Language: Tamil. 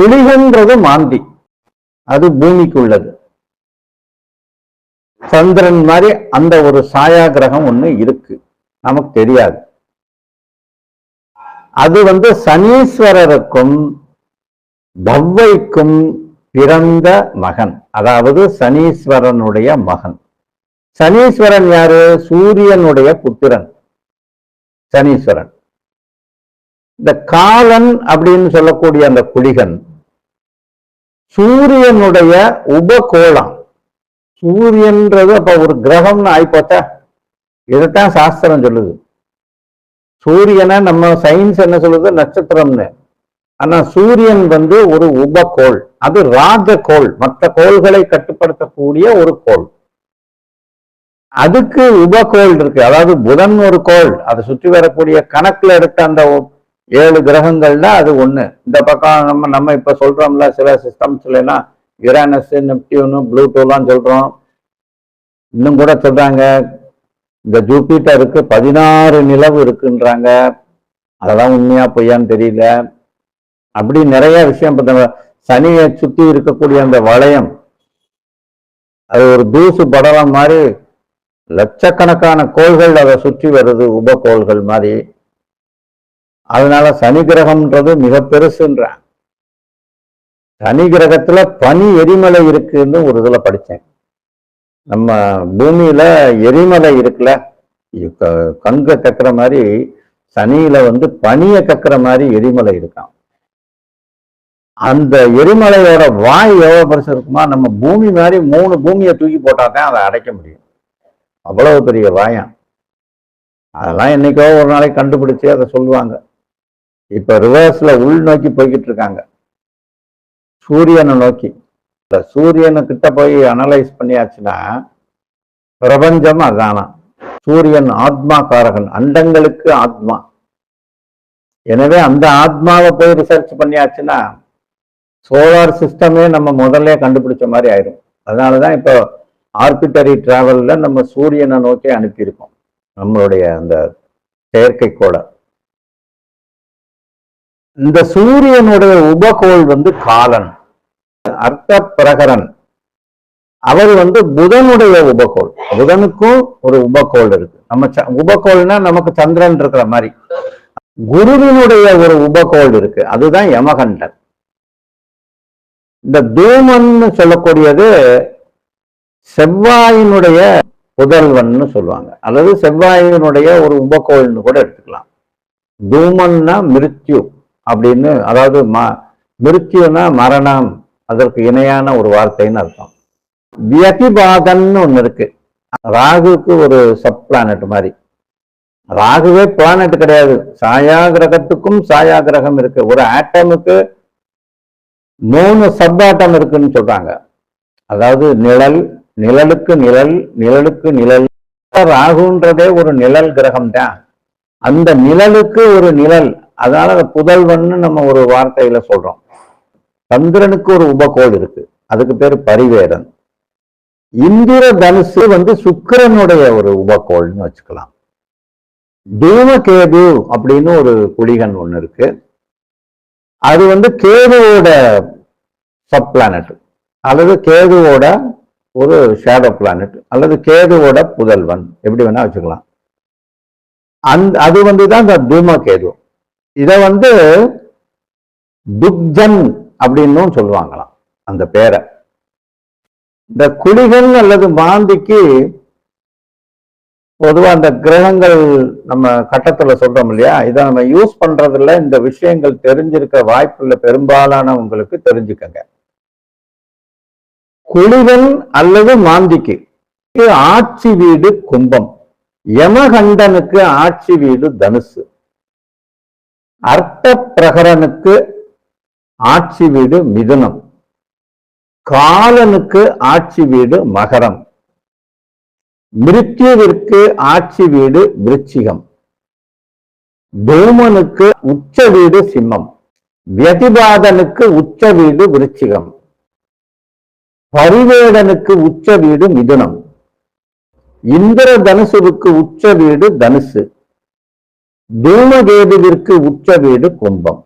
குளிகன்றது மாந்தி, அது பூமிக்கு உள்ளது. சந்திரன் மாதிரி அந்த ஒரு சாயா கிரகம் ஒண்ணு இருக்கு, நமக்கு தெரியாது. அது சனீஸ்வரருக்கும் பவ்வைக்கும் பிறந்த மகன், அதாவது சனீஸ்வரனுடைய மகன். சனீஸ்வரன் யாரு? சூரியனுடைய புத்திரன் சனீஸ்வரன். இந்த காலன் அப்படின்னு சொல்லக்கூடிய அந்த குளிகன் சூரியனுடைய உபகோளம். சூரியன்றது அப்ப ஒரு கிரகம்னு ஆயிப்போச்சா? இதைத்தான் சாஸ்திரம் சொல்லுது. சூரியனை நம்ம சயின்ஸ் என்ன சொல்லுது? நட்சத்திரம்னு. ஆனா சூரியன் ஒரு உபகோள், அது ராஜகோள், மற்ற கோள்களை கட்டுப்படுத்தக்கூடிய ஒரு கோள். அதுக்கு உபகோள் இருக்கு. அதாவது புதன் ஒரு கோள், அதை சுற்றி வரக்கூடிய கணக்குல எடுத்த அந்த 7 கிரகங்கள்னா அது ஒண்ணு. இந்த பக்கம் நம்ம இப்ப சொல்றோம்ல, சில சிஸ்டம்ஸ்ல யுரானஸ், நெப்டியூன், ப்ளூட்டோலாம் சொல்றோம். இன்னும் கூட சொல்றாங்க இந்த ஜூபிட்டருக்கு 16 நிலவு இருக்குன்றாங்க. அதெல்லாம் உண்மையா பொய்யான்னு தெரியல. அப்படி நிறைய விஷயம். சனியை சுத்தி இருக்கக்கூடிய அந்த வளையம், அது ஒரு தூசு படலம் மாதிரி லட்சக்கணக்கான கோள்கள் அதை சுற்றி வருது, உபகோள்கள் மாதிரி. அதனால சனி கிரகம்ன்றது மிக பெருசுன்ற. சனி கிரகத்துல பனி எரிமலை இருக்குன்னு ஒரு இதுல படிச்சேன். நம்ம பூமியில எரிமலை இருக்குல்ல, கங்க கக்கிற மாதிரி சனியில பனியை கக்கிற மாதிரி எரிமலை இருக்கான். அந்த எரிமலையோட வாய் எவ்வளவு பெருசு இருக்குமா? நம்ம பூமி மாதிரி 3 பூமியை தூக்கி போட்டாதான் அதை அடைக்க முடியும். அவ்வளவு பெரிய வாயம். அதெல்லாம் என்னைக்கோ ஒரு நாளைக்கு கண்டுபிடிச்சு அதை சொல்லுவாங்க. இப்ப ரிவர்ஸ்ல உள் நோக்கி போய்கிட்டு இருக்காங்க, சூரியனை நோக்கி. சூரியனு கிட்ட போய் அனலைஸ் பண்ணியாச்சுன்னா பிரபஞ்சம் அதானா. சூரியன் ஆத்மா காரகன், அண்டங்களுக்கு ஆத்மா. எனவே அந்த ஆத்மாவை போய் ரிசர்ச் பண்ணியாச்சுன்னா சோலார் சிஸ்டமே நம்ம முதல்ல கண்டுபிடிச்ச மாதிரி ஆயிடும். அதனாலதான் இப்போ ஆர்பிட்டரி டிராவல்ல நம்ம சூரியனை நோக்கி அனுப்பியிருக்கோம் நம்மளுடைய அந்த செயற்கைக்கோளை. இந்த சூரியனுடைய உபகோள் காலன், அர்த்த பிரகரன். அவர் புதனுடைய உபகோள். புதனுக்கும் ஒரு உபகோள் இருக்கு. நம்ம உபகோள்னா நமக்கு சந்திரன் இருக்கிற மாதிரி. குருவினுடைய ஒரு உபகோள் இருக்கு, அதுதான் யமகண்டன். இந்த தூமன் சொல்லக்கூடியது செவ்வாயினுடைய புதல்வன் சொல்லுவாங்க, அல்லது செவ்வாயினுடைய ஒரு உபகோள்னு கூட எடுத்துக்கலாம். தூமன்னா மிருத்யு அப்படின்னு, அதாவது மிருத்யுனா மரணம், அதற்கு இணையான ஒரு வார்த்தைன்னு அர்த்தம். வியதிபாதன்னு ஒண்ணு இருக்கு, ராகுக்கு ஒரு சப் பிளானட் மாதிரி. ராகுவே பிளானட் கிடையாது, சாயா கிரகத்துக்கும் சாயா கிரகம் இருக்கு. ஒரு ஆட்டமுக்கு 3 சப் ஆட்டம் இருக்குன்னு சொல்றாங்க. அதாவது நிழல், நிழலுக்கு நிழல், நிழலுக்கு நிழல். ராகுன்றதே ஒரு நிழல் கிரகம் தான். அந்த நிழலுக்கு ஒரு நிழல், அதனால புதல்வன்னு நம்ம ஒரு வார்த்தையில சொல்றோம். சந்திரனுக்கு ஒரு உபகோள் இருக்கு, அதுக்கு பேரு பரிவேடன். இந்திர தனுசு சுக்கிரனுடைய ஒரு உபகோள்னு வச்சுக்கலாம். தூமகேது அப்படின்னு ஒரு குளிகன் ஒண்ணு இருக்கு, அது கேதுவோட சப் பிளானட், அல்லது கேதுவோட ஒரு ஷேடோ பிளானட், அல்லது கேதுவோட புதல்வன், எப்படி வேணா வச்சுக்கலாம். அதுதான் இந்த தூமகேது. இத துக்ஜன் அப்படின்னு சொல்லுவாங்களாம் அந்த பேரை. இந்த குளிகன் அல்லது மாந்திக்கு பொதுவா அந்த கிரகங்கள் நம்ம கட்டத்துல சொல்றோம் இல்லையா, இதை நம்ம யூஸ் பண்றதுல இந்த விஷயங்கள் தெரிஞ்சிருக்க வாய்ப்புள்ள பெரும்பாலானவங்களுக்கு தெரிஞ்சுக்கங்க. குளிகன் அல்லது மாந்திக்கு ஆட்சி வீடு கும்பம், யமகண்டனுக்கு ஆட்சி வீடு தனுசு, அர்த்த பிரகரனுக்கு ஆட்சி வீடு மிதுனம், காலனுக்கு ஆட்சி வீடு மகரம், மிருத்யுவிற்கு ஆட்சி வீடு விருச்சிகம், தூமனுக்கு உச்ச வீடு சிம்மம், வியதிபாதனுக்கு உச்ச வீடு விருச்சிகம், பரிவேடனுக்கு உச்ச வீடு மிதுனம், இந்திர தனுசுவுக்கு உச்ச வீடு தனுசு, தூமகேதுவிற்கு உச்ச வீடு கும்பம்.